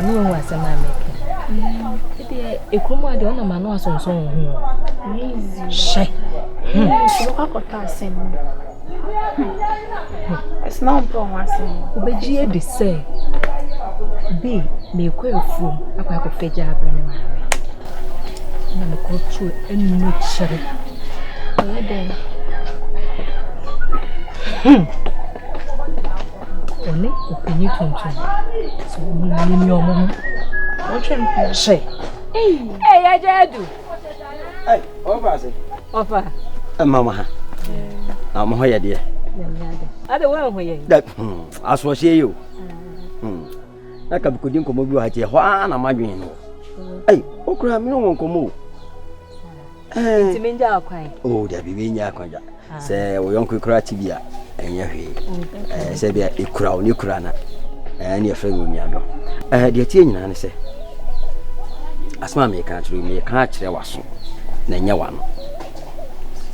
no was a man. A common don't know man was on so easy. It's not promising. But Gia de say, be me queer fool, a pack of fedja burning my way. And I'm called through and no cherry. Only open you to so in your mom. What you say? Hey, I do. Hey, offer. Mamma. I'm here, dear. I don't want to hear that. I saw you. I couldn't come over at your one. I'm arguing. Hey, oh, crap, no one come over. Oh, there be in Yakonja. Say, we uncle Cratibia, and your hay. Say, be a crown, you crana, and your friend Yano. Dear Tin, and say, as mammy can't really catch there was no one.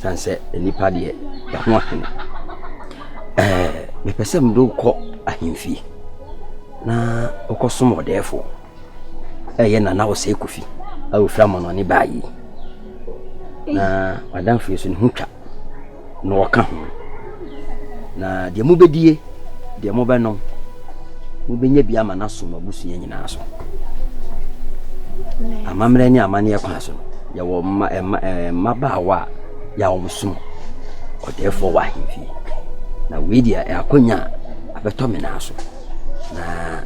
Sunset, any paddy, but nothing. Me person do call a him fee. Na, o costume therefore. Yen now say coffee. I will flam on any bayi. Na, Madame Fius in Hooka. No account. Na, the mubedie, the mobile Mubenya Biama Nasum, a bussy in Nasso. A mamma mania person. Ya were Mabawa, Yawsum, or therefore why him fee. Na we dear Akonya, a betominaso. Na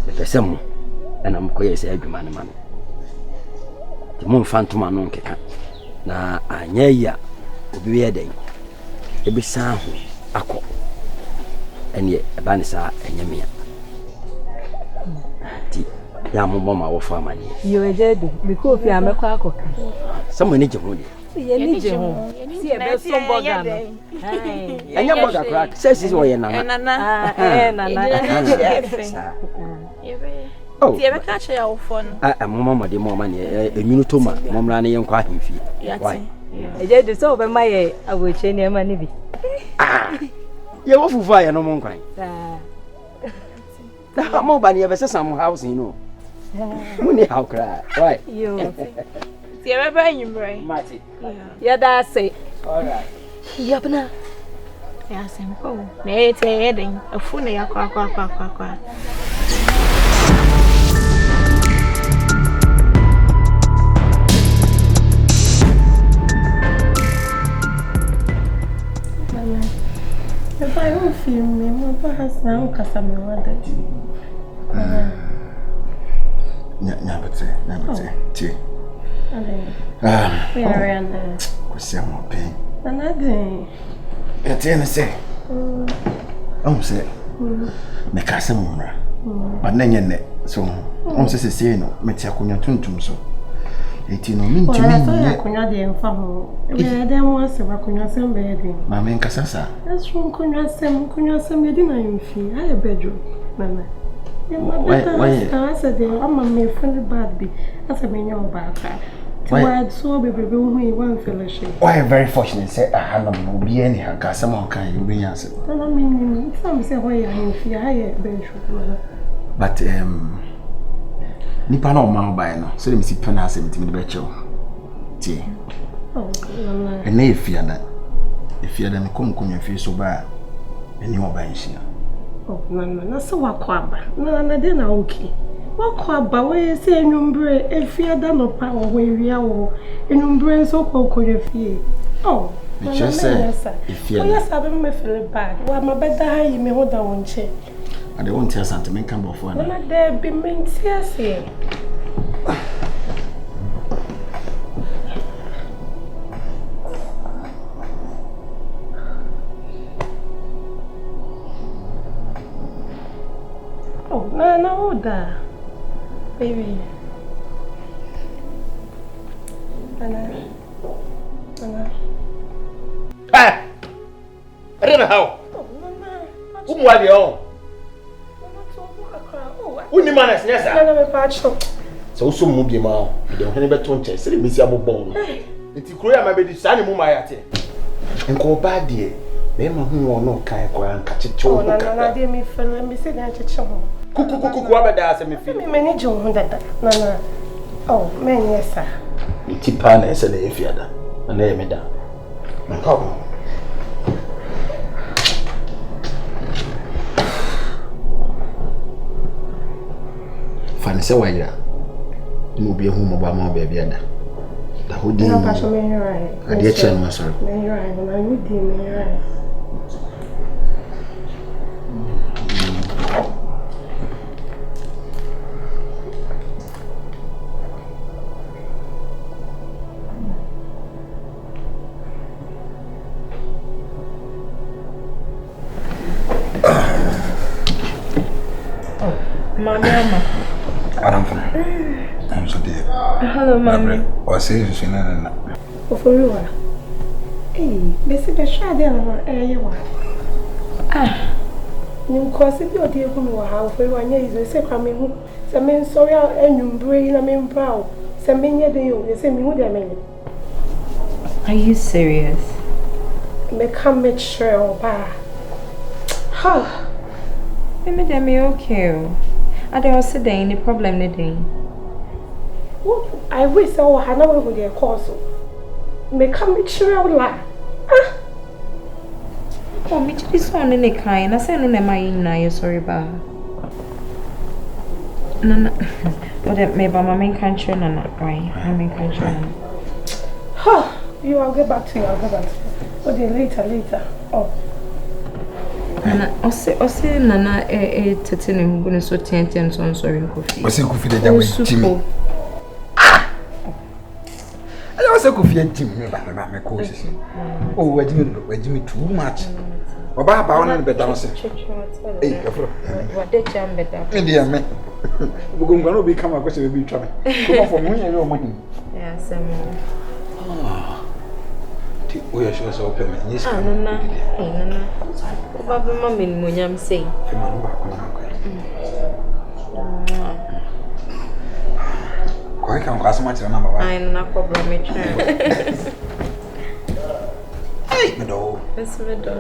the person, and I'm quite a good man. The moon phantom non keka. Na anya obi ye den. E be san ho akọ. Ene e ba ne sa enyemia. Ti ya mo ma wo fa mani. You ejedu because you amekọ akọka. Someone ni je ho de. Ye ni je ho. Si e be so boga no. Anya boga crack. Says wo ye nana. Nana. Oh, you ever catch your phone? Mama, the mama, a minutoma, Mamma, and young Quaffy. Why? I did so by my I will change your money. Ah, you're awful fire, no more crying. How more by ever says some house, you know. Money, how cry? Why? You ever in your brain? Matty. Yeah, that's it. All right. Yabna. Yes, I'm cool. It's a heading, a funny quack. If I don't feel me, my perhaps now because I'm a mother. Never tea. We are around there. What's your pain? Another. It's in the say. I'm say, make us a mumra. But then you're so, I'm saying, no, Metiacunya tuntum so. 18 mean to me. I could the infamo. There was a Racunya bedroom. Mamma and Cassasa. That's from Cunya you didn't feel. I a bedroom, Mamma. I said, I'm a mere friendly bad be as a menial back. Why so baby me one fellowship? Why very fortunate say a hand will be anyhow, because someone can you be answered. I mean, some say why I feel higher bedroom. But nipa na o ma ba no so dem si pena asem timi de be chew tie na efia na me konkonwa fi so ba eni o ba nhia na so wakwaba na de na okay wakwaba we se enumbre efia da no pa wo wia wo enumbre so konkonwa fi me just say efia na sabe me feel bad wa ma beda ha yi me ho da won che I don't want to tell something, come before. No, there be mentally. Oh, no, da. Baby. Nana. Ah! I don't know how. Oh, Nana. Who are you? Uni manas nyasa. Na me pacho. So so mu bi ma, de ho ne beto nche, se me si abobon. Enti kuro ya ma be di sa ne mu ma yate. Enko ba de, be ma hu won no kan kwa nka cheche ho. Na de mi fele mi se na cheche ho. Kuku abada se me feel. Me manage on that. Nana. Oh, man, yes, sir. Iti pa na ese na efiada. Na ye me da. Na come. Fani se wa yira. Mo bi ehu mo ba ma ba bia da. Da ho din. No, pastor me right. Ade che no sorry. Me right. Na you di me right. Mommy, I'm fine. I'm so dear. Hello, Mommy. What's it? For you, hey, Bessie, the shadow, you you cause if you're dear woman, how for 1 year is a coming home. Some men sorry, and you brain, I mean, proud. Some men, you say me who they mean. Are you serious? Me come make sure, ba. Ha! Maybe me okay. I don't see any problem, anything. I wish I had no one their cause. Me come make sure, la. Oh, me to this one in a kind. I say no, my sorry, ba. No, but maybe my main country, no, right? My main country. Ha! You, I'll get back to you. I'll get back to you. Oh, then later. Oh. Nana, ose nana tetene ngune so tenten so sorry Kofi. Ose Kofi de jawe Jimmy. I was a Kofi Jimmy ba me ko sisi. Oh, Jimmy too much. Oba ba wona be down se. Eh, afro. What de jam better. Me dia me. Bugungwa no be kama ko se be twa me. Ko for mo yen yo mo hin. Yeah, some. We are sure so open. Yes. Nana. Eh, Nana. Baba mama ni munyam say. Kwa kan kwa sama tira number 1. Ai na problem me try. Hey, me do. Yes, me do.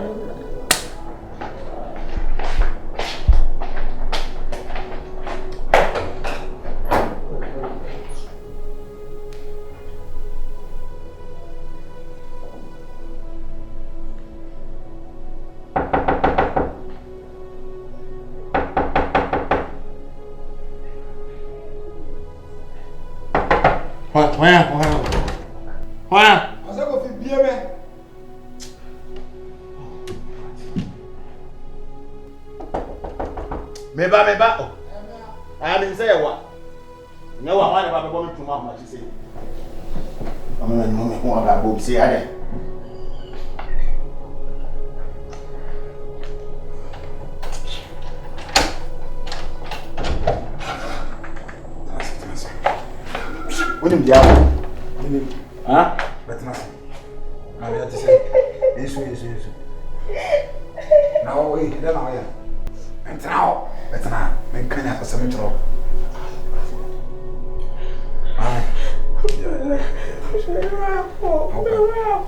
Where? Ose ko fi bie me. Me ba. Oh. I didn't say what. No one about the woman to mama she say. I'm not know me who about Bob say ade. Wonim dia wo. Ah? Betina. Na be ati say. Yesu. Na o we da na ya. Betina. Men kan ya fasa me tro. Ah.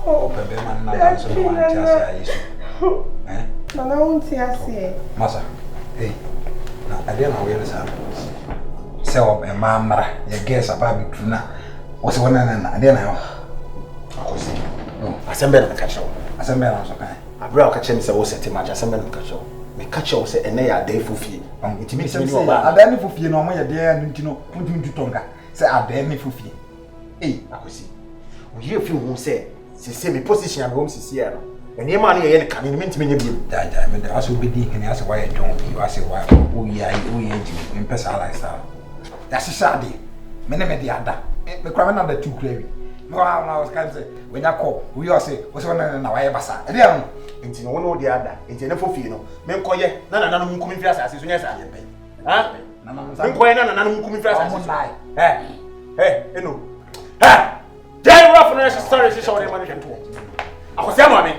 Open be man na so no wan tia say Yesu. Eh? Nana won't tia say. Masa. Hey. Na ade na we sa. Se o e mamra ye guess about me truna o se wona na ade na yo akosi no asembe na ka chewo asembe na so kan abra o ka che mi se wo seti match asembe na ka chewo me ka chewo se ene ya ade fofie itimi se ni oba ade ni fofie no mo ye de ya ntino mutimi tutonga se ade ni fofie akosi o ye fi hu se me position am home sisi ya no ene ma no ye ne kan ni mentimi nya bi da me da aso bedi kene aso wa ye don bi aso wa o ye ji me pesa lifestyle. That's a shady. Many ada. Me cry na da two crazy. No, I was kind of say when you call, we all say what's one na why basa. E dey enti no no dey ada. Enti na fofie no. Me nkoye na na no nkumi fiasa ase so nya sa ye pe. Ha? Na na nkoye na na no nkumi fiasa ase. Eno. Jai rough na story she show dem man kento. Akosia mo abi.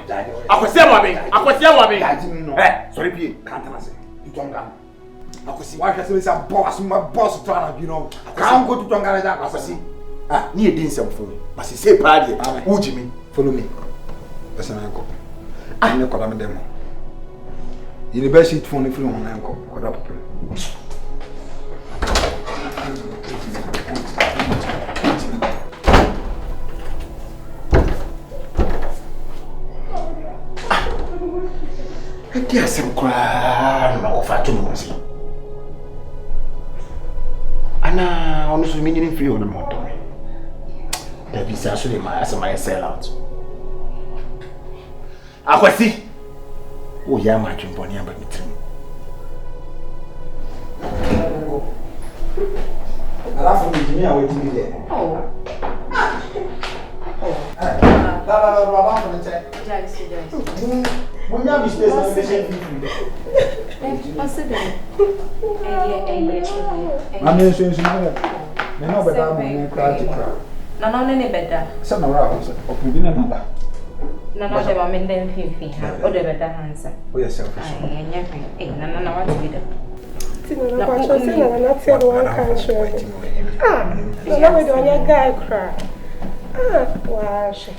Sorry pie. Can't answer. You don't ga. Akosi why can say some boss trying to can't go to Tongana akosi ni e din sem for me but say pa dey ujimi follow me person anko ne koda me dem university phone free on anko koda Odi asem kwa no ko fa to no si. Ana onu so mi ni free on mo to. Da bi sa so le ma asa ma sell out. Akwasi. O ya ma twempo ni aba mitrim. Alafu mjini ya wetu ile. Oh. Baba mnacha. Jaisi. Munya business na mission free. Possible. Mami so na. Me no beta mo practical. Na ne beta. Sa na ra so. Opubi na nada. Na de mami den fifi ha. O de beta hansa. O yourself. Ai, nya fi. Na what we do. Na kwa chosi na tell one country. Na we do anya guy cry. Wash.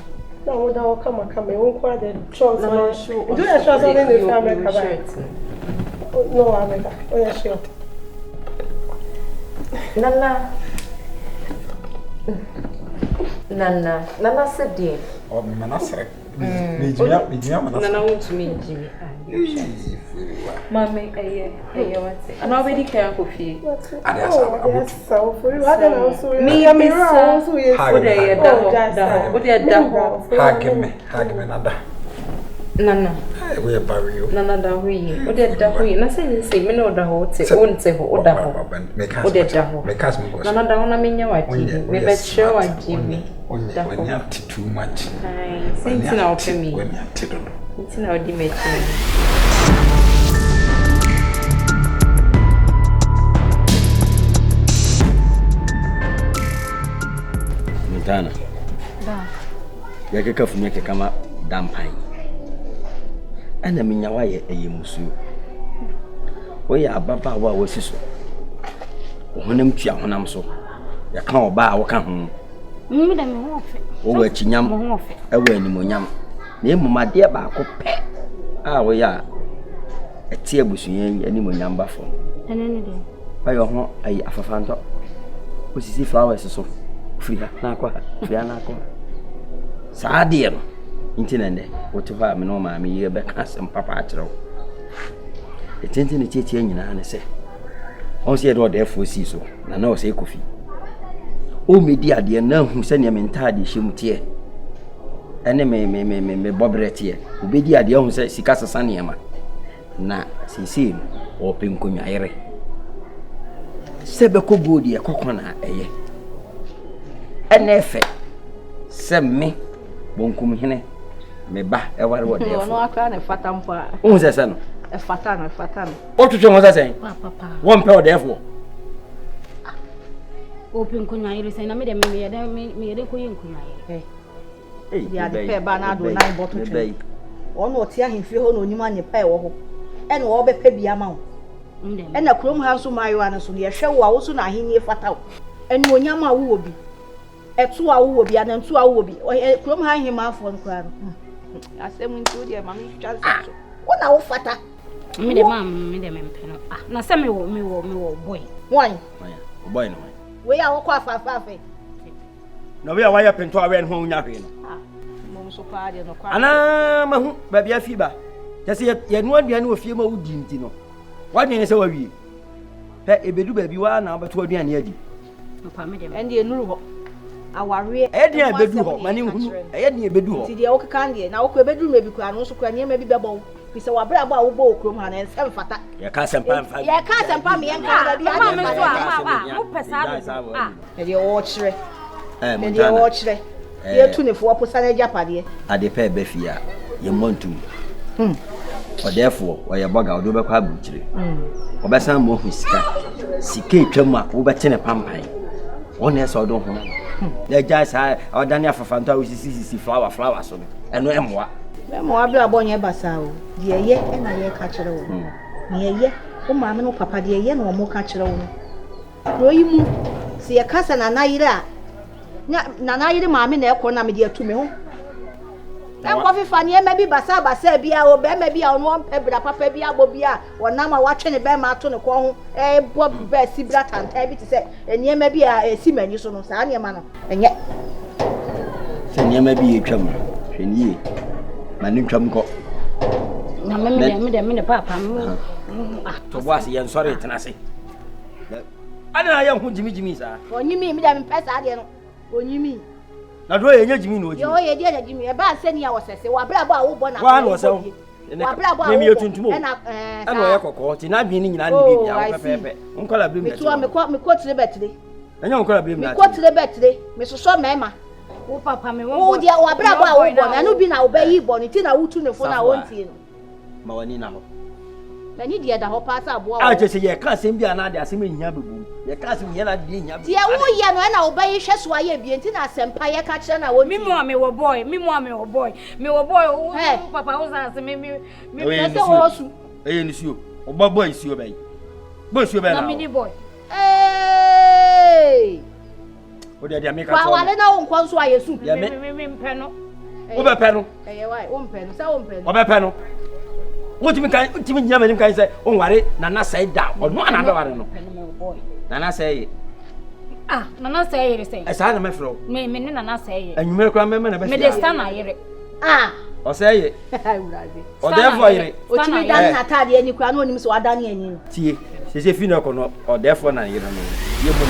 Na we do kama won kwa the trunks. Do you sure something in the family cover? No, America. Oh yeah, sure. Nana said dear. Oh, me na sere. Me jia mana. Nana want to meet Jimmy. Mommy, what? And already care for fee. So for you, I don't know. So me also is for the hag me nada. Nana. We barrio. Nana da hui. O de da hui. Na say me no da ho te. O nte ho o da ho. O de da ho. Me cast me go. Nana da ho na me nya wa Jimmy. Me be sure wa Jimmy. When you have too much. Ai, since now for me. When you have to do. Since now di me. Mintana. Da. Ya keka fu me keka ma dampan. Ana minya wa ye musu. Wo ya ababa wa wasiso. Honam tua honam so. Ya ka oba a wo ka ho. Me da me ho fe. Wo wa chinyam. Mo ho fe. E wa animonyam. Na emumade ba ko pe. A wo ya eti abusuyen animonyam ba fo. Enene de. Ba yo ho ayi afafanto. Osisi flowers so. Free na kwa. Free na kwa. Saadie no. Intinende. Wotu fa me no ma me ye be ka sem papa atrew. Etenti ne tietie nyina ne se. On se do de fo si so. Na o se kofi. O medi ade na hu se ne mentade hyemutie. Ene me bobrete. Obedi ade hu se sika sesa ne ma. Na sisi o penkonwa yere. Sebe ko godi e kokona eye. Ene efe. Se me bonkum hene me ba e ware wo de fo. No aka na fata mpa. O se se no. E fata no. O tutu mo se se. Papa. Won pe o de fo. Open kunya yiri say na me de me de ko yin kunya yiri. Ya de pe ba na do nine bottle tray. Ono otia hemfie ho no onima nye pe wo ho. Ene wo be pe bia ma wo. Ena krom ha so mayo ana so ye hwe wo a wo so na ahenie fata wo. Ene onyama a wo obi. Etu a wo obi ana ntu a wo obi. Krom ha hema afo nkra no. Asem ntu de ma me twa so. Wo na wo fata. Me de mam me de me mpe no. Ah, na se me wo boy. Wan. Boy no. We ya wo kwa afafafe. No we wire pento awe no ho nya hwe no. Ah. Mo so kwa de no kwa. Ana mahu ba bia fi ba. Jase ye no aduane ofie ma wudi nti no. Wadwene se wawie. Pe ebedu ba bi wa na obeto aduane adi. Papa me de. Ende enuru ho. Aware. E de ebedu ho, mani hunu. E de ebedu ho. Ti de wo kan de na wo ko ebedu me bi kwa no so kwa nyema bi bebo. Pise wa bra ba wo bo okrom ha na ensem fata. Ye ka sempa mfa. Ye ka sempa me en ka da bi Ma me so ama wo pesa do. Ah. E de wo chire. Mo de wo chire. Ye tu ne fo posa na japade. Ade pe be fia. Ye montu. Therefore, why your bugger do be kwa buchire. Obesan mo hu sika. Sika etwam a wo bete ne pampan. Won na so do ho. The just odani afafanta wo sisi flower so. Eno emoa. Emoa bi abonye basa o. De ye e na ye ka kire wo. Ne ye o ma me no papa de ye na o mo ka kire wo. Royi mu si ye kasa na na yire a. Na na yire ma me na ekọ na me de atu me ho. Enko fifa ne me bi basa bia o be me bia ono mpe bra papa bia bo bia wonam a watwe ne be ma ato ne ko ho bo be si bra tanta bi ti se enie me bia si mani so no sa ne ma no enye se ne me bi etwam hwenie ma ne twam ko Na me de papa mo. To boss yen sorry tenase. Ana ya hu jimi sa. Onyimi me de me pesa ade no. Onyimi. Na do ye nya jimi no oji. Yo ye de nya jimi e ba sani ya wosese wa bra bo a wo bo na. Wa no se. Wa bra bo a. Me tuntumo. Na ana ye kokko ti na bi ni nyina ni bi ya pepepe. Nkola blim na. Me ko tire betire. Enya nkola blim na. Me ko tire betire. Me soso mema. Wo papa me wo dia wa bra bo a wo bo na no bi na wo ba yi bo ni ti na wutu ne fo na wontie no. Ma wani na ho. Mani dia da ho pass abo a je se ye ka sem bia na de asem ehia bebu ye ka sem ye na de ehia bebu dia wo ye no na wo ba yi hwe so aye bi enti na asempa ye ka kire na wo mi mo me wo boy me wo papa wo sa se me pese wo su eye ni suo o ba boy suo ba yi boy suo ba na na mini boy o dia me ka to wa le na wo nkon so aye su me mpe no wo be pe no eye wai wo mpe no sa wo mpe no o be pe no wo timi nyama nim kan say on ware nana say da o no ana be ware no nana say nana say yere say e sa na me fro me ne nana say yere anwume kwa me na be me de stand na yere o say ye urade o therefore yere o timi dan na tade ani kwa no onim so adane ani tie se fi na ko no o therefore na yere no ye mo